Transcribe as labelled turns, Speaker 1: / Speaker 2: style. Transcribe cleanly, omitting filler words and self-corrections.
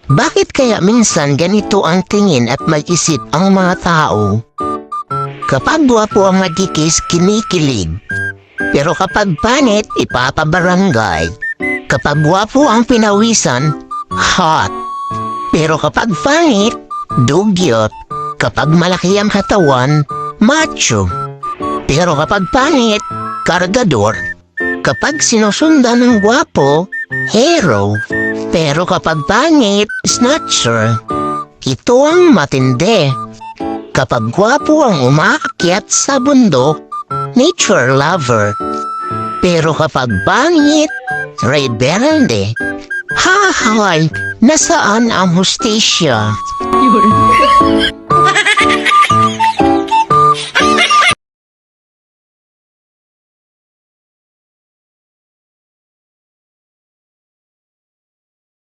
Speaker 1: Bakit kaya minsan ganito ang tingin at mag-isip ang mga tao? Kapag gwapo ang madikis, kinikilig. Pero kapag panit, ipapabarangay. Kapag gwapo ang pinawisan, hot. Pero kapag pangit, dugyot. Kapag malaki ang katawan, macho. Pero kapag pangit, kargador. Kapag sinusundan ng gwapo, hero. Pero kapag pangit, snatcher. Ito ang matindi. Kapag gwapo ang umaakyat sa bundok, nature lover. Pero kapag pangit, rebelde. Hahay, nasaan ang hustisya?